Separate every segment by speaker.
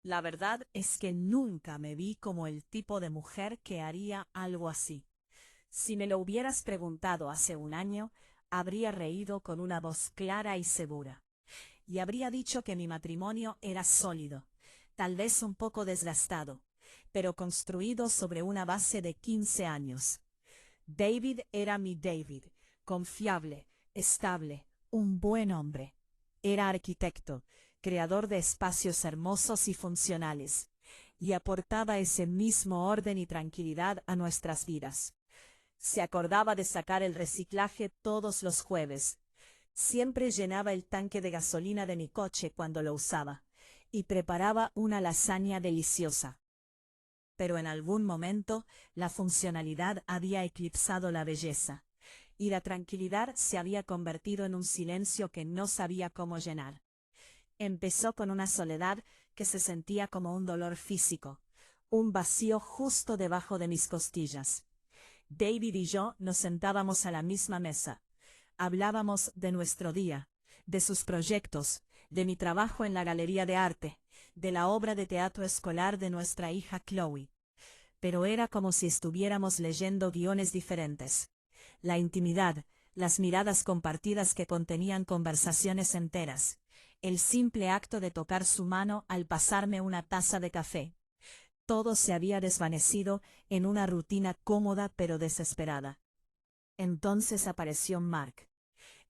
Speaker 1: La verdad es que nunca me vi como el tipo de mujer que haría algo así. Si me lo hubieras preguntado hace un año, habría reído con una voz clara y segura. Y habría dicho que mi matrimonio era sólido, tal vez un poco desgastado, pero construido sobre una base de 15 años. David era mi David, confiable, estable, un buen hombre. Era arquitecto, creador de espacios hermosos y funcionales, y aportaba ese mismo orden y tranquilidad a nuestras vidas. Se acordaba de sacar el reciclaje todos los jueves. Siempre llenaba el tanque de gasolina de mi coche cuando lo usaba, y preparaba una lasaña deliciosa. Pero en algún momento la funcionalidad había eclipsado la belleza, y la tranquilidad se había convertido en un silencio que no sabía cómo llenar. Empezó con una soledad que se sentía como un dolor físico, un vacío justo debajo de mis costillas. David y yo nos sentábamos a la misma mesa. Hablábamos de nuestro día, de sus proyectos, de mi trabajo en la galería de arte, de la obra de teatro escolar de nuestra hija Chloe. Pero era como si estuviéramos leyendo guiones diferentes. La intimidad, las miradas compartidas que contenían conversaciones enteras, el simple acto de tocar su mano al pasarme una taza de café. Todo se había desvanecido en una rutina cómoda pero desesperada. Entonces apareció Mark.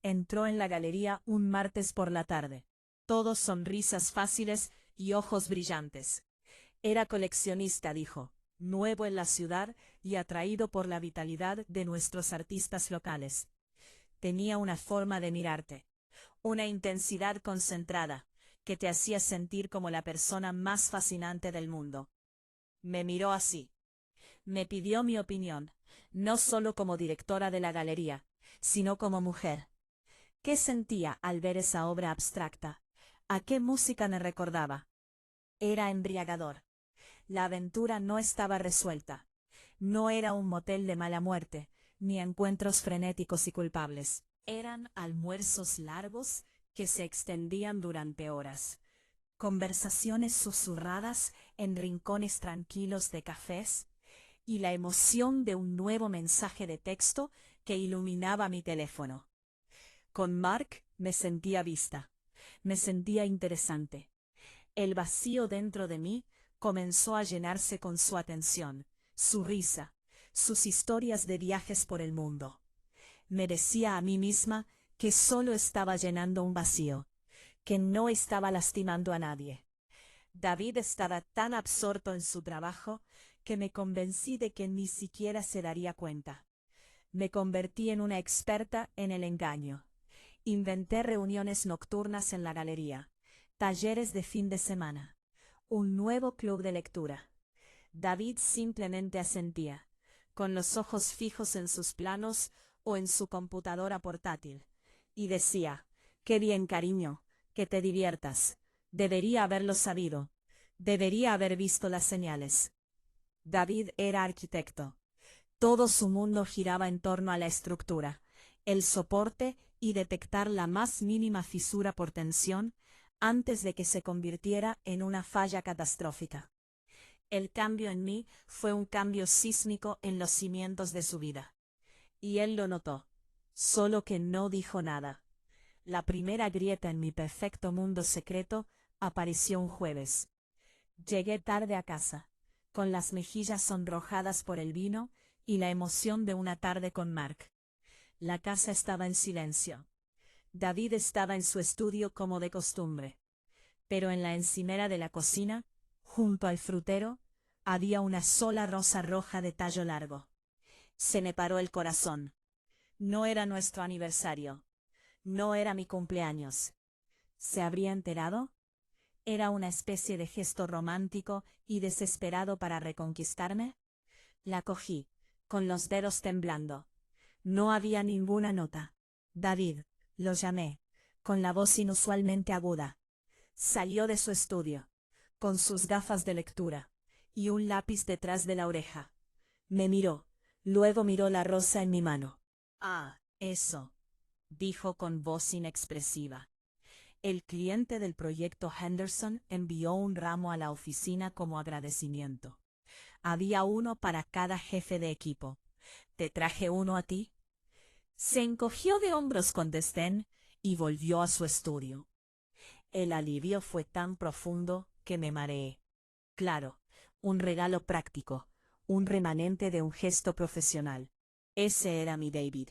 Speaker 1: Entró en la galería un martes por la tarde. Todos sonrisas fáciles y ojos brillantes. Era coleccionista, dijo, nuevo en la ciudad y atraído por la vitalidad de nuestros artistas locales. Tenía una forma de mirarte, una intensidad concentrada, que te hacía sentir como la persona más fascinante del mundo. Me miró así. Me pidió mi opinión, no solo como directora de la galería, sino como mujer. ¿Qué sentía al ver esa obra abstracta? ¿A qué música me recordaba? Era embriagador. La aventura no estaba resuelta. No era un motel de mala muerte, ni encuentros frenéticos y culpables. Eran almuerzos largos que se extendían durante horas. Conversaciones susurradas en rincones tranquilos de cafés, y la emoción de un nuevo mensaje de texto que iluminaba mi teléfono. Con Mark me sentía vista, me sentía interesante. El vacío dentro de mí comenzó a llenarse con su atención, su risa, sus historias de viajes por el mundo. Me decía a mí misma que solo estaba llenando un vacío, que no estaba lastimando a nadie. David estaba tan absorto en su trabajo que me convencí de que ni siquiera se daría cuenta. Me convertí en una experta en el engaño. Inventé reuniones nocturnas en la galería, talleres de fin de semana, un nuevo club de lectura. David simplemente asentía, con los ojos fijos en sus planos o en su computadora portátil, y decía: «Qué bien, cariño, que te diviertas. Debería haberlo sabido. Debería haber visto las señales». David era arquitecto. Todo su mundo giraba en torno a la estructura, el soporte y detectar la más mínima fisura por tensión antes de que se convirtiera en una falla catastrófica. El cambio en mí fue un cambio sísmico en los cimientos de su vida. Y él lo notó, solo que no dijo nada. La primera grieta en mi perfecto mundo secreto apareció un jueves. Llegué tarde a casa, con las mejillas sonrojadas por el vino y la emoción de una tarde con Mark. La casa estaba en silencio. David estaba en su estudio como de costumbre. Pero en la encimera de la cocina, junto al frutero, había una sola rosa roja de tallo largo. Se me paró el corazón. No era nuestro aniversario. No era mi cumpleaños. ¿Se habría enterado? ¿Era una especie de gesto romántico y desesperado para reconquistarme? La cogí, con los dedos temblando. No había ninguna nota. «David», lo llamé, con la voz inusualmente aguda. Salió de su estudio, con sus gafas de lectura, y un lápiz detrás de la oreja. Me miró, luego miró la rosa en mi mano. «Ah, eso», dijo con voz inexpresiva. El cliente del proyecto Henderson envió un ramo a la oficina como agradecimiento. Había uno para cada jefe de equipo. ¿Te traje uno a ti? Se encogió de hombros con desdén y volvió a su estudio. El alivio fue tan profundo que me mareé. Claro, un regalo práctico, un remanente de un gesto profesional. Ese era mi David.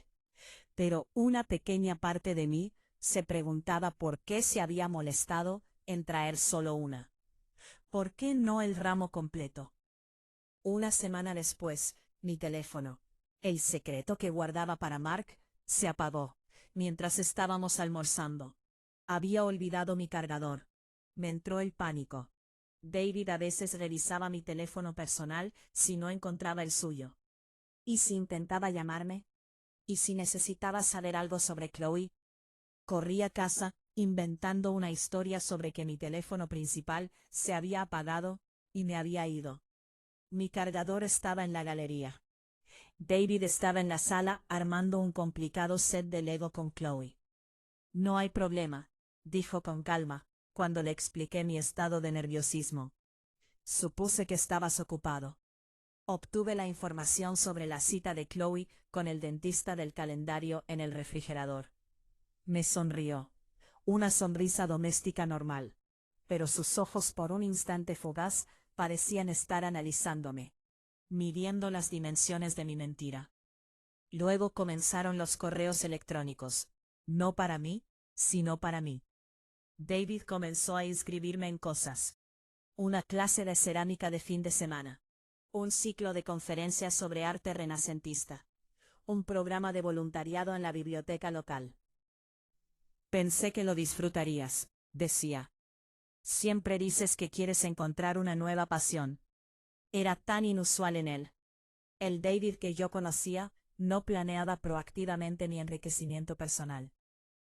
Speaker 1: Pero una pequeña parte de mí se preguntaba por qué se había molestado en traer solo una. ¿Por qué no el ramo completo? Una semana después, mi teléfono, el secreto que guardaba para Mark, se apagó, mientras estábamos almorzando. Había olvidado mi cargador. Me entró el pánico. David a veces revisaba mi teléfono personal si no encontraba el suyo. ¿Y si intentaba llamarme? ¿Y si necesitaba saber algo sobre Chloe? Corrí a casa, inventando una historia sobre que mi teléfono principal se había apagado y me había ido. Mi cargador estaba en la galería. David estaba en la sala armando un complicado set de Lego con Chloe. No hay problema, dijo con calma, cuando le expliqué mi estado de nerviosismo. Supuse que estabas ocupado. Obtuve la información sobre la cita de Chloe con el dentista del calendario en el refrigerador. Me sonrió. Una sonrisa doméstica normal. Pero sus ojos por un instante fugaz parecían estar analizándome, midiendo las dimensiones de mi mentira. Luego comenzaron los correos electrónicos. No para mí, sino para mí. David comenzó a inscribirme en cosas. Una clase de cerámica de fin de semana. Un ciclo de conferencias sobre arte renacentista. Un programa de voluntariado en la biblioteca local. Pensé que lo disfrutarías, decía. Siempre dices que quieres encontrar una nueva pasión. Era tan inusual en él. El David que yo conocía no planeaba proactivamente mi enriquecimiento personal.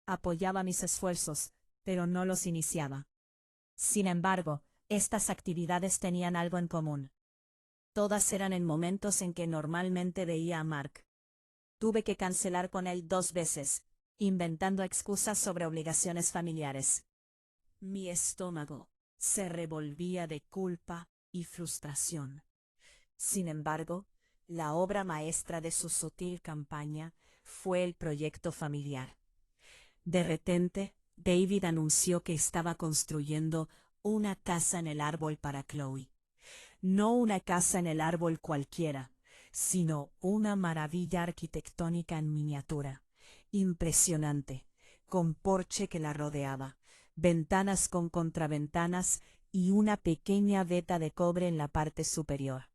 Speaker 1: Apoyaba mis esfuerzos, pero no los iniciaba. Sin embargo, estas actividades tenían algo en común. Todas eran en momentos en que normalmente veía a Mark. Tuve que cancelar con él 2 veces, inventando excusas sobre obligaciones familiares. Mi estómago se revolvía de culpa y frustración. Sin embargo, la obra maestra de su sutil campaña fue el proyecto familiar. De repente, David anunció que estaba construyendo una casa en el árbol para Chloe. No una casa en el árbol cualquiera, sino una maravilla arquitectónica en miniatura, impresionante, con porche que la rodeaba, ventanas con contraventanas y una pequeña veta de cobre en la parte superior.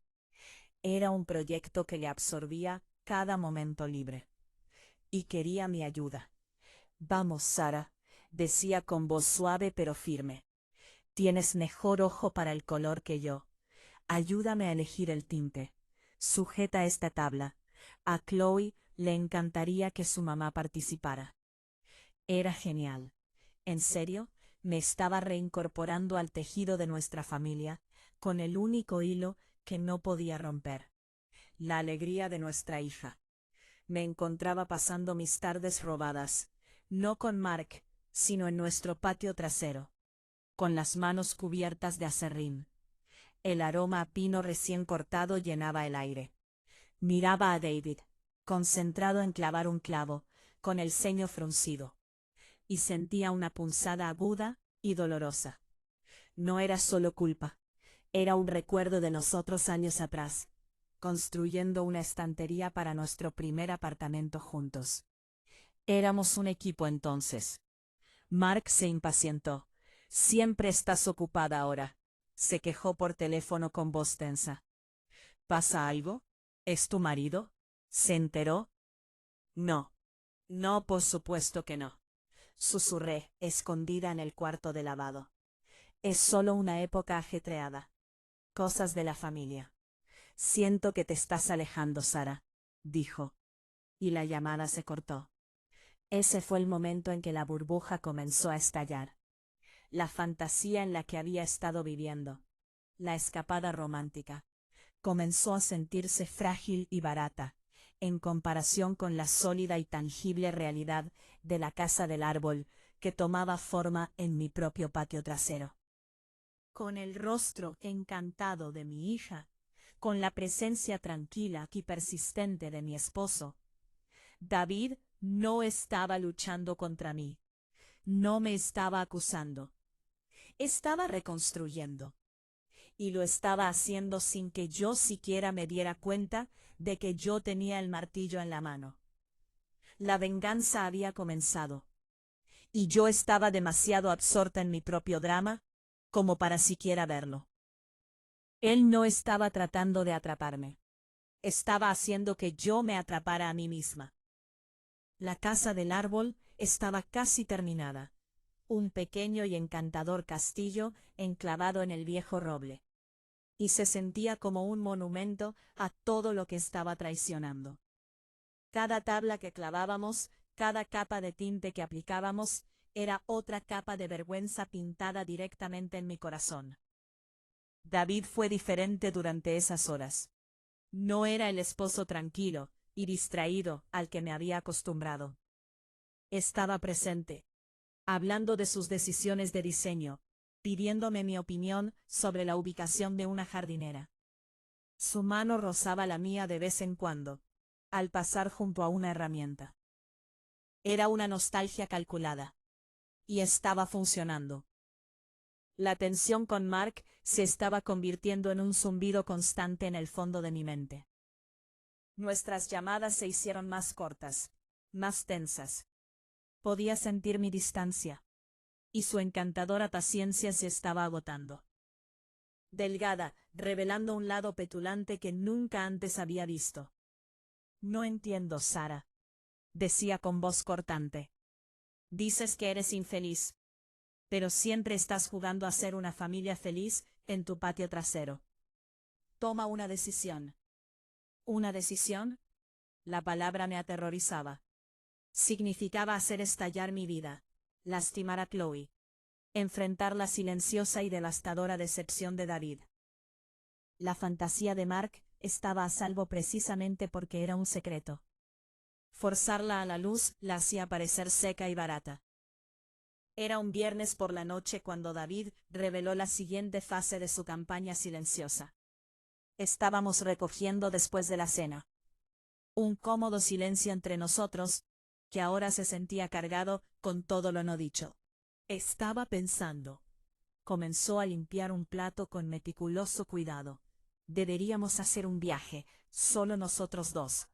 Speaker 1: Era un proyecto que le absorbía cada momento libre. Y quería mi ayuda. Vamos, Sara, decía con voz suave pero firme. Tienes mejor ojo para el color que yo. Ayúdame a elegir el tinte. Sujeta esta tabla. A Chloe le encantaría que su mamá participara. Era genial. En serio, me estaba reincorporando al tejido de nuestra familia, con el único hilo que no podía romper. La alegría de nuestra hija. Me encontraba pasando mis tardes robadas, no con Mark, sino en nuestro patio trasero, con las manos cubiertas de aserrín. El aroma a pino recién cortado llenaba el aire. Miraba a David, concentrado en clavar un clavo, con el ceño fruncido, y sentía una punzada aguda y dolorosa. No era solo culpa, era un recuerdo de nosotros años atrás, construyendo una estantería para nuestro primer apartamento juntos. Éramos un equipo entonces. Mark se impacientó. Siempre estás ocupada ahora, se quejó por teléfono con voz tensa. ¿Pasa algo? ¿Es tu marido? ¿Se enteró? No. No, por supuesto que no. Susurré, escondida en el cuarto de lavado. Es solo una época ajetreada. Cosas de la familia. Siento que te estás alejando, Sara, dijo. Y la llamada se cortó. Ese fue el momento en que la burbuja comenzó a estallar. La fantasía en la que había estado viviendo. La escapada romántica. Comenzó a sentirse frágil y barata, en comparación con la sólida y tangible realidad de la casa del árbol que tomaba forma en mi propio patio trasero. Con el rostro encantado de mi hija, con la presencia tranquila y persistente de mi esposo, David no estaba luchando contra mí, no me estaba acusando, estaba reconstruyendo. Y lo estaba haciendo sin que yo siquiera me diera cuenta de que yo tenía el martillo en la mano. La venganza había comenzado, y yo estaba demasiado absorta en mi propio drama como para siquiera verlo. Él no estaba tratando de atraparme, estaba haciendo que yo me atrapara a mí misma. La casa del árbol estaba casi terminada, un pequeño y encantador castillo enclavado en el viejo roble, y se sentía como un monumento a todo lo que estaba traicionando. Cada tabla que clavábamos, cada capa de tinte que aplicábamos, era otra capa de vergüenza pintada directamente en mi corazón. David fue diferente durante esas horas. No era el esposo tranquilo y distraído al que me había acostumbrado. Estaba presente, hablando de sus decisiones de diseño, pidiéndome mi opinión sobre la ubicación de una jardinera. Su mano rozaba la mía de vez en cuando, al pasar junto a una herramienta. Era una nostalgia calculada. Y estaba funcionando. La tensión con Mark se estaba convirtiendo en un zumbido constante en el fondo de mi mente. Nuestras llamadas se hicieron más cortas, más tensas. Podía sentir mi distancia, y su encantadora paciencia se estaba agotando. Delgada, revelando un lado petulante que nunca antes había visto. No entiendo, Sara, decía con voz cortante. Dices que eres infeliz, pero siempre estás jugando a ser una familia feliz en tu patio trasero. Toma una decisión. ¿Una decisión? La palabra me aterrorizaba. Significaba hacer estallar mi vida, lastimar a Chloe, enfrentar la silenciosa y devastadora decepción de David. La fantasía de Mark estaba a salvo precisamente porque era un secreto. Forzarla a la luz la hacía parecer seca y barata. Era un viernes por la noche cuando David reveló la siguiente fase de su campaña silenciosa. Estábamos recogiendo después de la cena. Un cómodo silencio entre nosotros, que ahora se sentía cargado con todo lo no dicho. Estaba pensando. Comenzó a limpiar un plato con meticuloso cuidado. Deberíamos hacer un viaje, solo nosotros dos.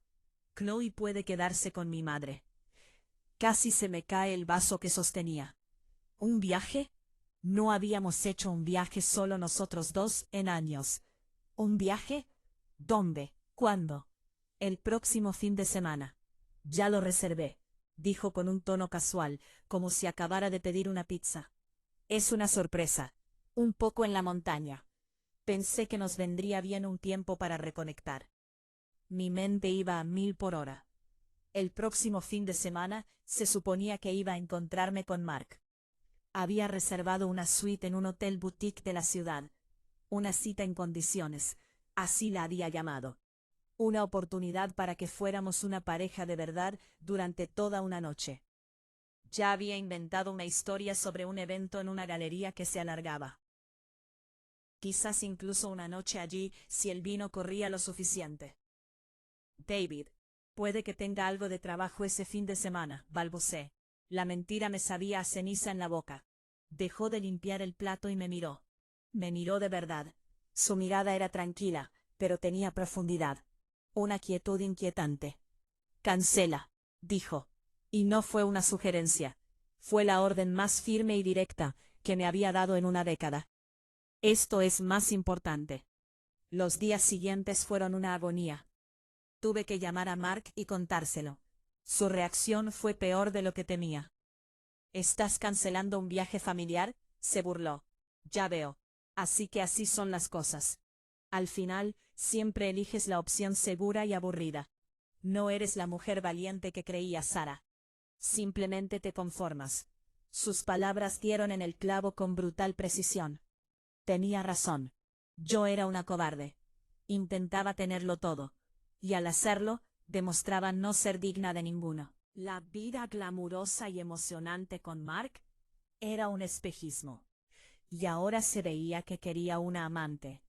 Speaker 1: Chloe puede quedarse con mi madre. Casi se me cae el vaso que sostenía. ¿Un viaje? No habíamos hecho un viaje solo nosotros dos en años. ¿Un viaje? ¿Dónde? ¿Cuándo? El próximo fin de semana. Ya lo reservé, dijo con un tono casual, como si acabara de pedir una pizza. Es una sorpresa. Un poco en la montaña. Pensé que nos vendría bien un tiempo para reconectar. Mi mente iba a 1000 por hora. El próximo fin de semana se suponía que iba a encontrarme con Mark. Había reservado una suite en un hotel boutique de la ciudad. Una cita en condiciones, así la había llamado. Una oportunidad para que fuéramos una pareja de verdad durante toda una noche. Ya había inventado una historia sobre un evento en una galería que se alargaba. Quizás incluso una noche allí si el vino corría lo suficiente. David, puede que tenga algo de trabajo ese fin de semana, balbuceé. La mentira me sabía a ceniza en la boca. Dejó de limpiar el plato y me miró. Me miró de verdad. Su mirada era tranquila, pero tenía profundidad. Una quietud inquietante. Cancela, dijo. Y no fue una sugerencia. Fue la orden más firme y directa que me había dado en una década. Esto es más importante. Los días siguientes fueron una agonía. Tuve que llamar a Mark y contárselo. Su reacción fue peor de lo que temía. ¿Estás cancelando un viaje familiar?, se burló. Ya veo. Así que así son las cosas. Al final, siempre eliges la opción segura y aburrida. No eres la mujer valiente que creía Sara. Simplemente te conformas. Sus palabras dieron en el clavo con brutal precisión. Tenía razón. Yo era una cobarde. Intentaba tenerlo todo. Y al hacerlo, demostraba no ser digna de ninguno. La vida glamurosa y emocionante con Mark era un espejismo. Y ahora se veía que quería una amante,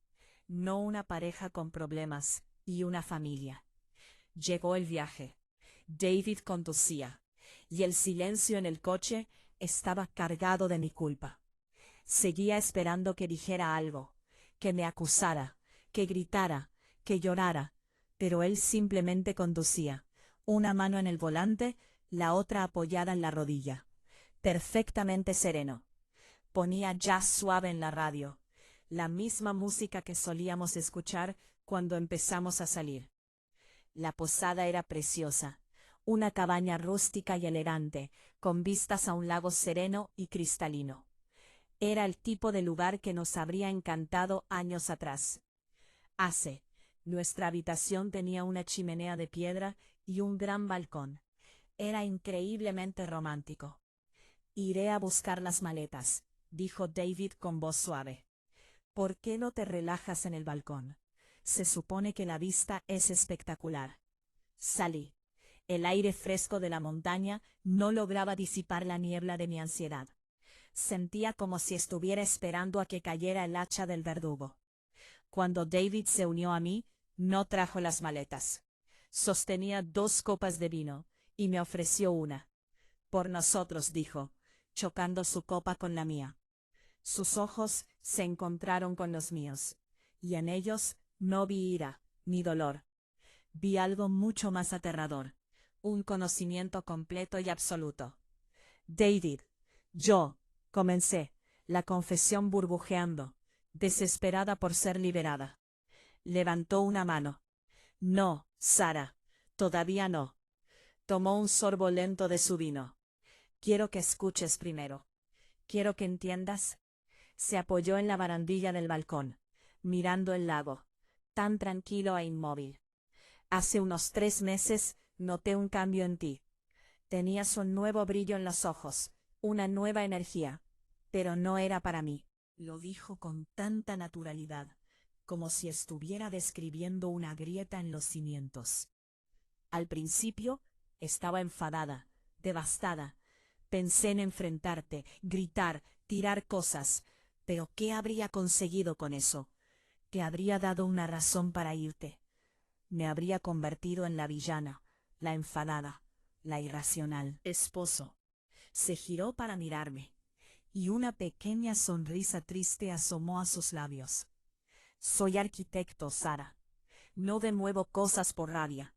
Speaker 1: no una pareja con problemas y una familia. Llegó el viaje. David conducía, y el silencio en el coche estaba cargado de mi culpa. Seguía esperando que dijera algo, que me acusara, que gritara, que llorara, pero él simplemente conducía, una mano en el volante, la otra apoyada en la rodilla. Perfectamente sereno. Ponía jazz suave en la radio, la misma música que solíamos escuchar cuando empezamos a salir. La posada era preciosa, una cabaña rústica y elegante, con vistas a un lago sereno y cristalino. Era el tipo de lugar que nos habría encantado años atrás. Nuestra habitación tenía una chimenea de piedra y un gran balcón. Era increíblemente romántico. Iré a buscar las maletas, dijo David con voz suave. ¿Por qué no te relajas en el balcón? Se supone que la vista es espectacular. Salí. El aire fresco de la montaña no lograba disipar la niebla de mi ansiedad. Sentía como si estuviera esperando a que cayera el hacha del verdugo. Cuando David se unió a mí, no trajo las maletas. Sostenía 2 copas de vino, y me ofreció una. Por nosotros, dijo, chocando su copa con la mía. Sus ojos se encontraron con los míos, y en ellos no vi ira, ni dolor. Vi algo mucho más aterrador, un conocimiento completo y absoluto. David, yo, comencé, la confesión burbujeando, desesperada por ser liberada. Levantó una mano. No, Sara, todavía no. Tomó un sorbo lento de su vino. Quiero que escuches primero. Quiero que entiendas. Se apoyó en la barandilla del balcón, mirando el lago, tan tranquilo e inmóvil. Hace unos 3 meses noté un cambio en ti. Tenías un nuevo brillo en los ojos, una nueva energía, pero no era para mí. Lo dijo con tanta naturalidad, como si estuviera describiendo una grieta en los cimientos. Al principio, estaba enfadada, devastada. Pensé en enfrentarte, gritar, tirar cosas, pero ¿qué habría conseguido con eso? Te habría dado una razón para irte. Me habría convertido en la villana, la enfadada, la irracional. Esposo. Se giró para mirarme, y una pequeña sonrisa triste asomó a sus labios. Soy arquitecto, Sara. No demuevo cosas por rabia.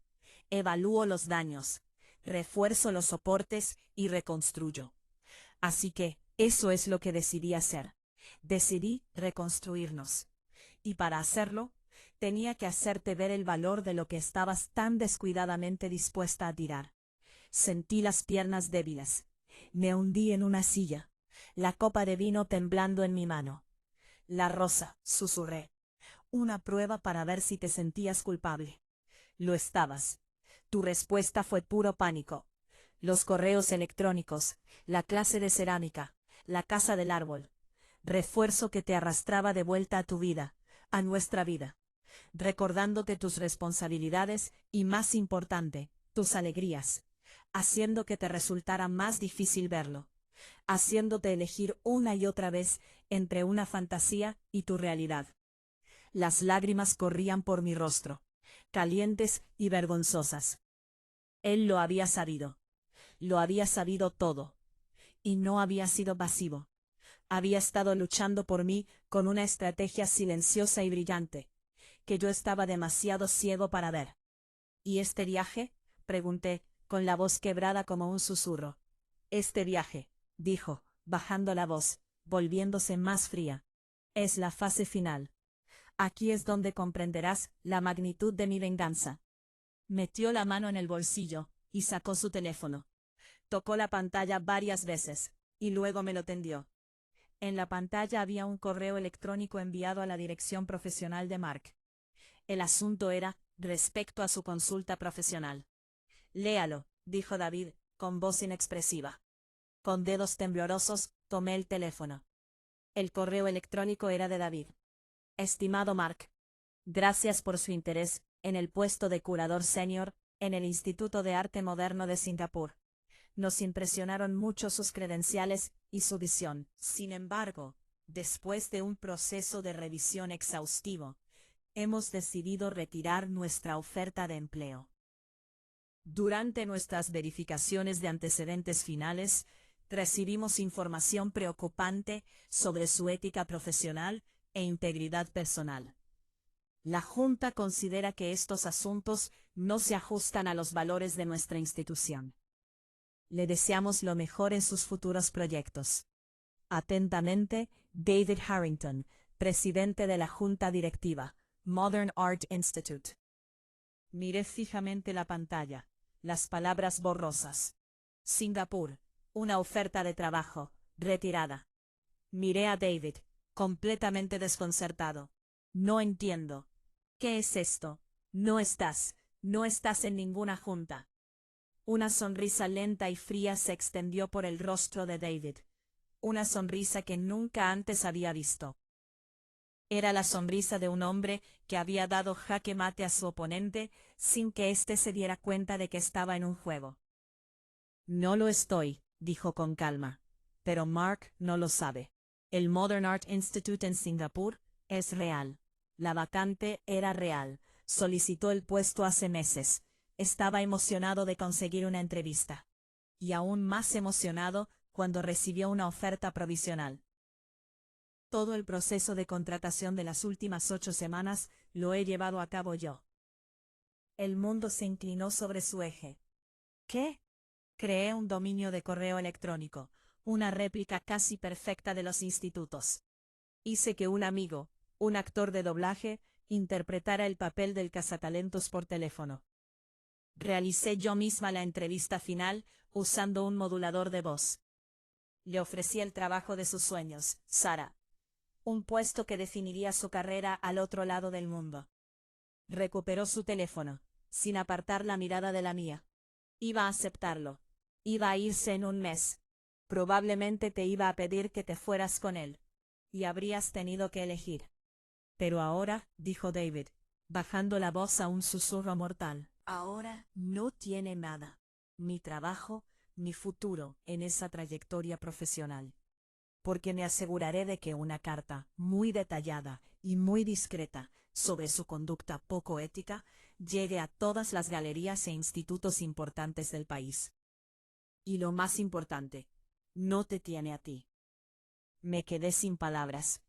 Speaker 1: Evalúo los daños, refuerzo los soportes y reconstruyo. Así que, eso es lo que decidí hacer. Decidí reconstruirnos. Y para hacerlo, tenía que hacerte ver el valor de lo que estabas tan descuidadamente dispuesta a tirar. Sentí las piernas débiles. Me hundí en una silla, la copa de vino temblando en mi mano. La rosa, susurré. Una prueba para ver si te sentías culpable. Lo estabas. Tu respuesta fue puro pánico. Los correos electrónicos, la clase de cerámica, la casa del árbol. Refuerzo que te arrastraba de vuelta a tu vida, a nuestra vida, recordándote tus responsabilidades y, más importante, tus alegrías, haciendo que te resultara más difícil verlo, haciéndote elegir una y otra vez entre una fantasía y tu realidad. Las lágrimas corrían por mi rostro, calientes y vergonzosas. Él lo había sabido todo, y no había sido pasivo. Había estado luchando por mí con una estrategia silenciosa y brillante, que yo estaba demasiado ciego para ver. ¿Y este viaje? Pregunté, con la voz quebrada como un susurro. Este viaje, dijo, bajando la voz, volviéndose más fría. Es la fase final. Aquí es donde comprenderás la magnitud de mi venganza. Metió la mano en el bolsillo y sacó su teléfono. Tocó la pantalla varias veces, y luego me lo tendió. En la pantalla había un correo electrónico enviado a la dirección profesional de Mark. El asunto era respecto a su consulta profesional. Léalo, dijo David, con voz inexpresiva. Con dedos temblorosos, tomé el teléfono. El correo electrónico era de David. Estimado Mark, gracias por su interés en el puesto de curador senior en el Instituto de Arte Moderno de Singapur. Nos impresionaron mucho sus credenciales y su visión. Sin embargo, después de un proceso de revisión exhaustivo, hemos decidido retirar nuestra oferta de empleo. Durante nuestras verificaciones de antecedentes finales, recibimos información preocupante sobre su ética profesional e integridad personal. La Junta considera que estos asuntos no se ajustan a los valores de nuestra institución. Le deseamos lo mejor en sus futuros proyectos. Atentamente, David Harrington, presidente de la Junta Directiva, Modern Art Institute. Miré fijamente la pantalla, las palabras borrosas. Singapur, una oferta de trabajo, retirada. Miré a David, completamente desconcertado. No entiendo. ¿Qué es esto? No estás en ninguna junta. Una sonrisa lenta y fría se extendió por el rostro de David. Una sonrisa que nunca antes había visto. Era la sonrisa de un hombre que había dado jaque mate a su oponente sin que éste se diera cuenta de que estaba en un juego. No lo estoy, dijo con calma. Pero Mark no lo sabe. El Modern Art Institute en Singapur es real. La vacante era real. Solicitó el puesto hace meses. Estaba emocionado de conseguir una entrevista. Y aún más emocionado cuando recibió una oferta provisional. Todo el proceso de contratación de las últimas 8 semanas lo he llevado a cabo yo. El mundo se inclinó sobre su eje. ¿Qué? Creé un dominio de correo electrónico, una réplica casi perfecta de los institutos. Hice que un amigo, un actor de doblaje, interpretara el papel del cazatalentos por teléfono. Realicé yo misma la entrevista final usando un modulador de voz. Le ofrecí el trabajo de sus sueños, Sarah. Un puesto que definiría su carrera al otro lado del mundo. Recuperó su teléfono, sin apartar la mirada de la mía. Iba a aceptarlo. Iba a irse en un mes. Probablemente te iba a pedir que te fueras con él. Y habrías tenido que elegir. Pero ahora, dijo David, bajando la voz a un susurro mortal, ahora no tiene nada. Mi trabajo, mi futuro en esa trayectoria profesional. Porque me aseguraré de que una carta muy detallada y muy discreta sobre su conducta poco ética llegue a todas las galerías e institutos importantes del país. Y lo más importante, no te tiene a ti. Me quedé sin palabras.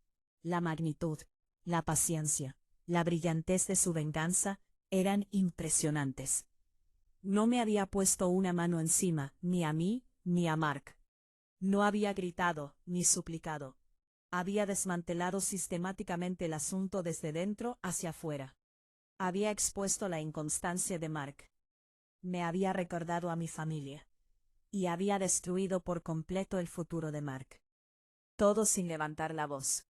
Speaker 1: La magnitud, la paciencia, la brillantez de su venganza eran impresionantes. No me había puesto una mano encima, ni a mí, ni a Mark. No había gritado, ni suplicado. Había desmantelado sistemáticamente el asunto desde dentro hacia afuera. Había expuesto la inconstancia de Mark. Me había recordado a mi familia. Y había destruido por completo el futuro de Mark. Todo sin levantar la voz.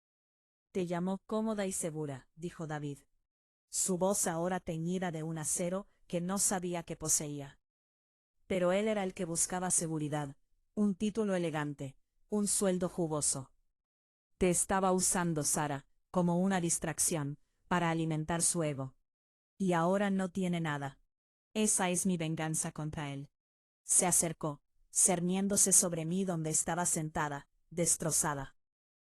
Speaker 1: Te llamó cómoda y segura, dijo David. Su voz ahora teñida de un acero que no sabía que poseía. Pero él era el que buscaba seguridad, un título elegante, un sueldo jugoso. Te estaba usando, Sarah, como una distracción, para alimentar su ego. Y ahora no tiene nada. Esa es mi venganza contra él. Se acercó, cerniéndose sobre mí donde estaba sentada, destrozada.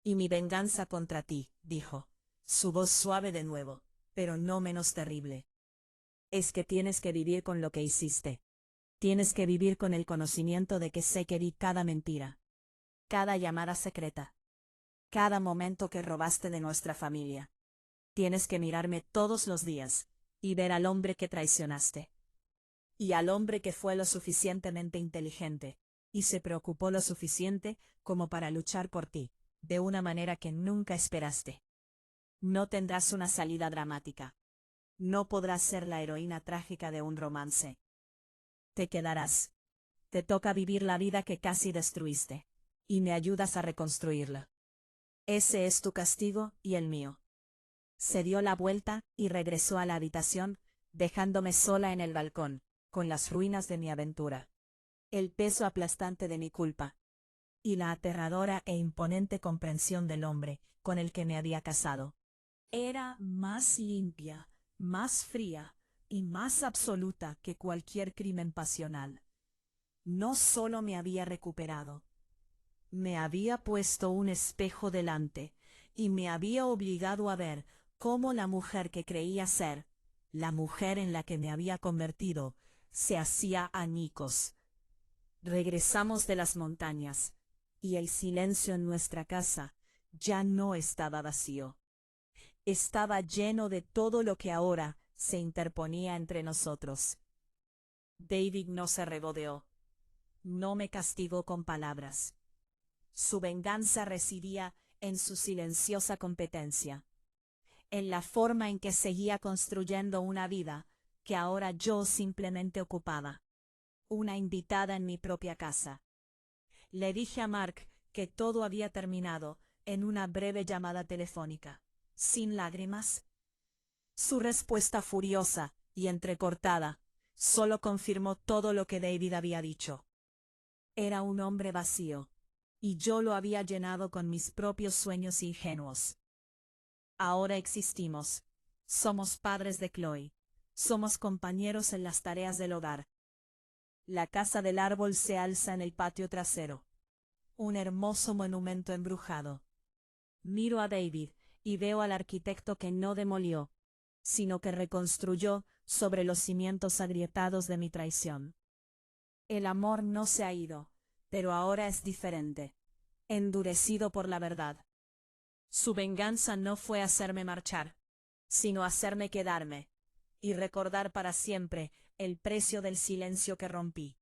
Speaker 1: Y mi venganza contra ti, dijo, su voz suave de nuevo, pero no menos terrible. Es que tienes que vivir con lo que hiciste. Tienes que vivir con el conocimiento de que sé que vi cada mentira. Cada llamada secreta. Cada momento que robaste de nuestra familia. Tienes que mirarme todos los días, y ver al hombre que traicionaste. Y al hombre que fue lo suficientemente inteligente, y se preocupó lo suficiente como para luchar por ti, de una manera que nunca esperaste. No tendrás una salida dramática. No podrás ser la heroína trágica de un romance. Te quedarás. Te toca vivir la vida que casi destruiste. Y me ayudas a reconstruirla. Ese es tu castigo y el mío. Se dio la vuelta y regresó a la habitación, dejándome sola en el balcón, con las ruinas de mi aventura. El peso aplastante de mi culpa. Y la aterradora e imponente comprensión del hombre con el que me había casado. Era más limpia, más fría, y más absoluta que cualquier crimen pasional. No solo me había recuperado, me había puesto un espejo delante y me había obligado a ver cómo la mujer que creía ser, la mujer en la que me había convertido, se hacía añicos. Regresamos de las montañas, y el silencio en nuestra casa ya no estaba vacío. Estaba lleno de todo lo que ahora se interponía entre nosotros. David no se regodeó. No me castigó con palabras. Su venganza residía en su silenciosa competencia, en la forma en que seguía construyendo una vida que ahora yo simplemente ocupaba, una invitada en mi propia casa. Le dije a Mark que todo había terminado en una breve llamada telefónica, sin lágrimas. Su respuesta furiosa y entrecortada solo confirmó todo lo que David había dicho. Era un hombre vacío, y yo lo había llenado con mis propios sueños ingenuos. Ahora existimos. Somos padres de Chloe. Somos compañeros en las tareas del hogar. La casa del árbol se alza en el patio trasero. Un hermoso monumento embrujado. Miro a David y veo al arquitecto que no demolió, sino que reconstruyó sobre los cimientos agrietados de mi traición. El amor no se ha ido, pero ahora es diferente, endurecido por la verdad. Su venganza no fue hacerme marchar, sino hacerme quedarme, y recordar para siempre el precio del silencio que rompí.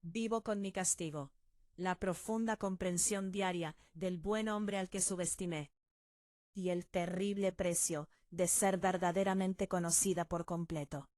Speaker 1: Vivo con mi castigo, la profunda comprensión diaria del buen hombre al que subestimé, y el terrible precio de ser verdaderamente conocida por completo.